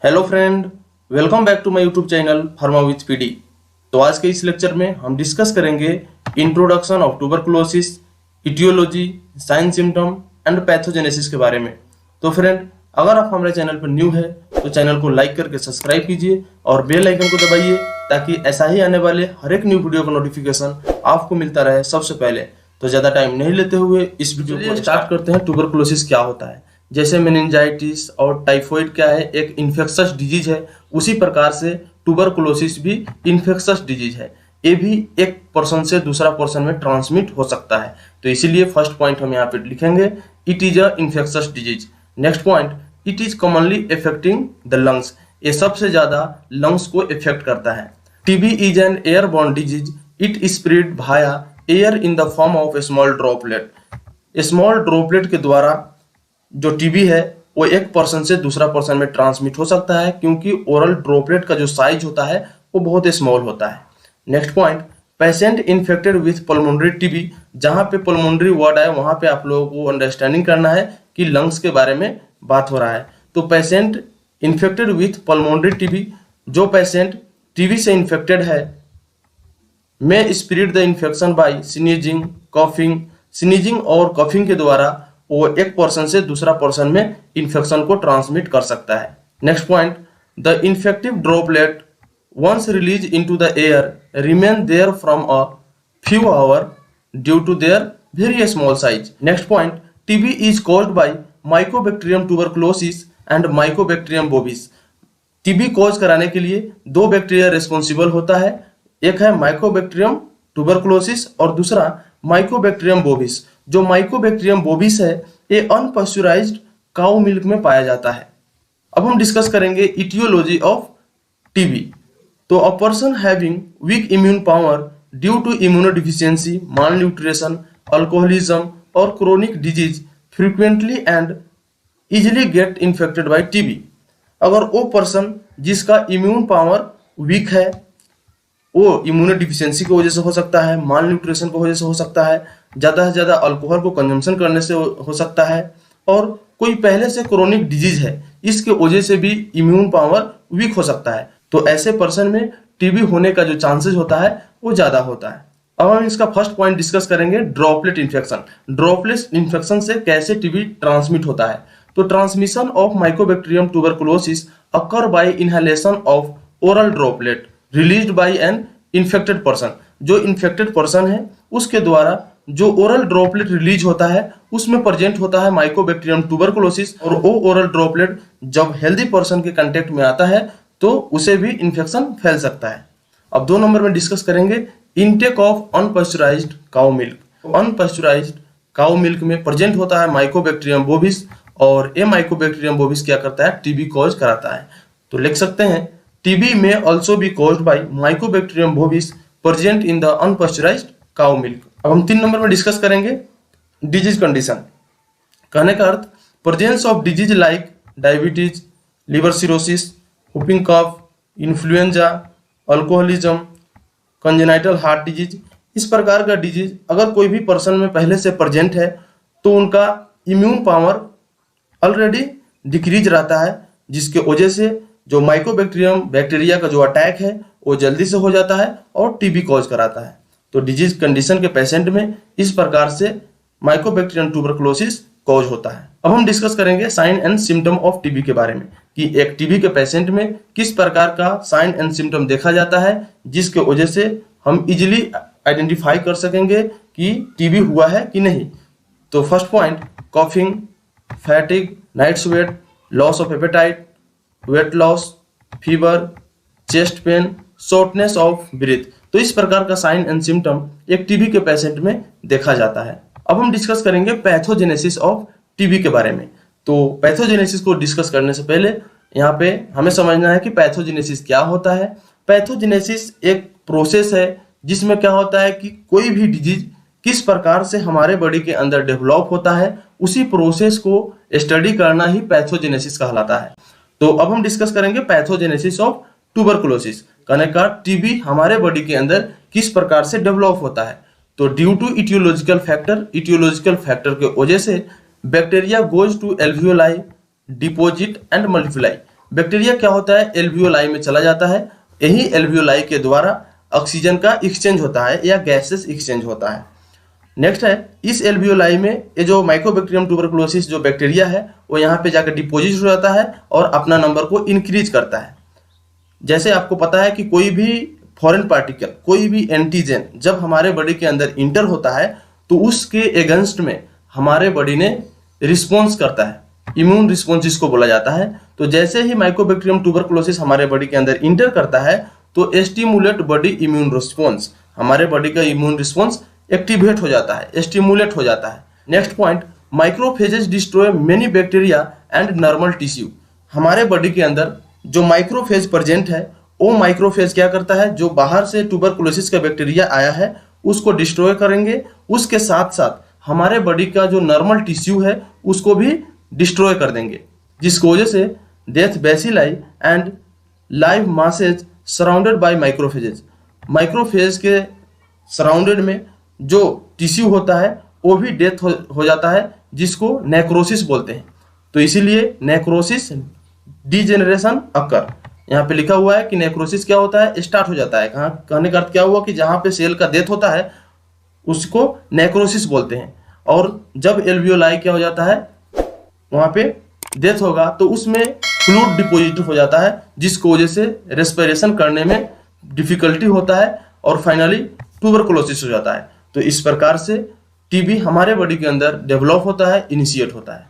Hello friend, welcome back to my YouTube channel pharma with PD. तो आज के इस लेक्चर में हम डिस्कस करेंगे introduction of tuberculosis, etiology, sign symptom and pathogenesis के बारे में। तो फ्रेंड, अगर आप हमारे चैनल पर न्यू है तो चैनल को लाइक करके सब्सक्राइब कीजिए और बेल आइकन को दबाइए ताकि ऐसा ही आने वाले हर एक न्यू वीडियो का नोटिफिकेशन आपको मिलता रहे सबसे पहले। तो ज़्यादा टाइम नहीं लेते हुए इस वीडियो को स्टार्ट करते हैं। ट्यूबरकुलोसिस क्या होता है? जैसे मेनिंजाइटिस और टाइफॉइड क्या है, एक इन्फेक्शस डिजीज है, उसी प्रकार से ट्यूबरकुलोसिस भी इन्फेक्शस डिजीज है। ये भी एक पर्सन से दूसरा पर्सन में ट्रांसमिट हो सकता है। तो इसीलिए फर्स्ट पॉइंट हम यहाँ पे लिखेंगे, it is a infectious disease. Next point, it is commonly affecting the lungs. ये सबसे ज्यादा लंग्स को इफेक्ट करता है। TB is an airborne disease, it spread via air in the form of a small droplet. Small droplet के द्वारा जो TB है वो एक पर्सन से दूसरा पर्सन में ट्रांसमिट हो सकता है, क्योंकि ओरल ड्रॉपलेट का जो साइज होता है वो बहुत स्मॉल होता है। Next point, patient infected with pulmonary TB. जहां पे पल्मोनरी वर्ड है वहां पे आप लोगों को अंडरस्टैंडिंग करना है कि लंग्स के बारे में बात हो रहा है। तो patient infected with pulmonary TB, जो पेशेंट टीबी से इन्फेक्टेड है, में spread the infection by sneezing, coughing. Sneezing और कॉफिंग के द्वारा वो एक पर्सन से दूसरा पर्सन में इन्फेक्शन को ट्रांसमिट कर सकता है। Next point, the infective droplet once release into the air remain there from a few hour due to their very small size. Next point, TB is caused by mycobacterium tuberculosis and mycobacterium bovis. TB cause कराने के लिए दो bacteria responsible होता है, एक है Mycobacterium tuberculosis और दूसरा माइकोबैक्टीरियम बोविस। जो माइकोबैक्टीरियम बोविस है ये अनपॉस्चराइज्ड काउ मिल्क में पाया जाता है। अब हम डिस्कस करेंगे इटियोलॉजी ऑफ टीबी। तो a person having weak immune power due to immunodeficiency, malnutrition, alcoholism और chronic disease frequently and easily get infected by TB. अगर वो पर्सन जिसका इम्यून पावर वीक है, वो इम्यूनोडिफिशियंसी की वजह से हो सकता है, माल न्यूट्रिशन की वजह से हो सकता है, ज़्यादा से ज़्यादा अल्कोहल को कंजम्पशन करने से हो सकता है, और कोई पहले से क्रोनिक डिजीज है इसके वजह से भी इम्यून पावर वीक हो सकता है। तो ऐसे पर्सन में टीबी होने का जो चांसेस होता है वो ज़्यादा होता है। अब हम इसका फर्स्ट पॉइंट डिस्कस करेंगे, ड्रॉपलेट इन्फेक्शन। ड्रॉपलेट इन्फेक्शन से कैसे टीबी ट्रांसमिट होता है? तो transmission of Mycobacterium tuberculosis occur by inhalation of oral droplet released by an infected person. जो इन्फेक्टेड पर्सन है उसके द्वारा जो ओरल ड्रॉपलेट रिलीज होता है उसमें प्रेजेंट होता है माइकोबैक्टीरियम ट्यूबरकुलोसिस, और वो ओरल ड्रॉपलेट जब हेल्दी पर्सन के कांटेक्ट में आता है तो उसे भी इन्फेक्शन फैल सकता है। अब 2 नंबर में डिस्कस करेंगे intake of unpasteurised cow milk. Unpasteurised cow milk में प्रेजेंट होता है माइकोबैक्टीरियम बोविस, और ये माइकोबैक्टीरियम बोविस क्या करता है? टीबी कॉज कराता है। तो लिख सकते हैं, टीबी में also be caused by mycobacterium bovis present in the unpasteurised cow milk. अब हम 3 नंबर में डिस्कस करेंगे डिजीज कंडीशन। कहने का अर्थ, presence of disease like diabetes, liver cirrhosis, whooping cough, influenza, alcoholism, congenital heart disease. इस प्रकार का डिजीज अगर कोई भी पर्सन में पहले से प्रेजेंट है तो उनका इम्यून पावर ऑलरेडी डिक्रीज रहता है, जिसके वजह से जो माइकोबैक्टीरियम बैक्टीरिया का जो अटैक है वो जल्दी से हो जाता है और टीबी कॉज कराता है। तो डिजीज कंडीशन के पेशेंट में इस प्रकार से माइकोबैक्टीरियम ट्यूबरकुलोसिस कॉज होता है। अब हम डिस्कस करेंगे sign and symptom of TB के बारे में, कि एक टीबी के पेशेंट में किस प्रकार का साइन एंड सिम्टम देखा जाता है जिसके वजह से हम इजिली आइडेंटिफाई कर सकेंगे कि टीबी हुआ है कि नहीं। तो first point, coughing, fatigue, night sweat, loss of appetite, weight loss, fever, chest pain, shortness of breath. तो इस प्रकार का साइन एंड सिम्टम एक टीबी के पेशेंट में देखा जाता है। अब हम डिस्कस करेंगे पैथोजेनेसिस ऑफ टीबी के बारे में। तो पैथोजेनेसिस को डिस्कस करने से पहले यहाँ पे हमें समझना है कि पैथोजेनेसिस क्या होता है। पैथोजेनेसिस एक प्रोसेस है जिसमें क्या होता है कि कोई भी डिजीज किस प्रकार से हमारे बॉडी के अंदर डेवलप होता है, उसी प्रोसेस को स्टडी करना ही पैथोजेनेसिस कहलाता है। तो अब हम डिस्कस करेंगे पैथोजेनेसिस ऑफ ट्यूबरकुलोसिस। कहने का टीबी हमारे बॉडी के अंदर किस प्रकार से डेवलप होता है। तो ड्यू टू इटियोलॉजिकल फैक्टर के वजह से bacteria goes to alveoli, deposit and multiply. Bacteria क्या होता है, एल्वियोलाई में चला जाता है। यही एल्वियोलाई के द्वारा ऑक्सीजन का एक्सचेंज होता है या गैसेस एक्सचेंज होता है। नेक्स्ट है, इस एल्वियोलाई में ये जो माइकोबैक्टीरियम ट्यूबरकुलोसिस जो बैक्टीरिया है वो यहाँ पे जाकर डिपोजिट हो जाता है और अपना नंबर को इंक्रीज करता है। जैसे आपको पता है कि कोई भी फॉरेन पार्टिकल, कोई भी एंटीजन जब हमारे बॉडी के अंदर इंटर होता है तो उसके एगेंस्ट में हमारे बॉडी ने रिस्पॉन्स करता है, इम्यून रिस्पॉन्स जिसको बोला जाता है। तो जैसे ही माइकोबैक्टीरियम ट्यूबरकुलोसिस हमारे बॉडी के अंदर इंटर करता है तो स्टिमुलेट बॉडी इम्यून रिस्पॉन्स, हमारे बॉडी का इम्यून रिस्पॉन्स एक्टिवेट हो जाता है, स्टिमुलेट हो जाता है। Next point, microphages destroy many bacteria and normal tissue. हमारे बॉडी के अंदर जो माइक्रोफेज प्रेजेंट है वो माइक्रोफेज क्या करता है, जो बाहर से ट्यूबरकुलोसिस का बैक्टीरिया आया है उसको डिस्ट्रॉय करेंगे, उसके साथ साथ हमारे बॉडी का जो नॉर्मल टिश्यू है उसको भी डिस्ट्रॉय कर देंगे, जिसकी वजह से death bacilli and live masses surrounded by microphages. Macrophage के सराउंडेड में जो टिश्यू होता है वो भी डेथ हो जाता है, जिसको नेक्रोसिस बोलते हैं। तो इसीलिए नेक्रोसिस डीजेनरेशन अकर, यहाँ पे लिखा हुआ है कि नेक्रोसिस क्या होता है, स्टार्ट हो जाता है। कहाँ, कहने का अर्थ क्या हुआ कि जहाँ पे सेल का डेथ होता है उसको नेक्रोसिस बोलते हैं। और जब एल्वियोलाई क्या हो जाता है, वहाँ पे डेथ होगा तो उसमें फ्लूइड डिपोजिट हो जाता है, जिसको वजह से रेस्पिरेशन करने में डिफिकल्टी होता है और फाइनली ट्यूबरकुलोसिस हो जाता है। तो इस प्रकार से टीबी हमारे बॉडी के अंदर डेवलप होता है, इनिशिएट होता है।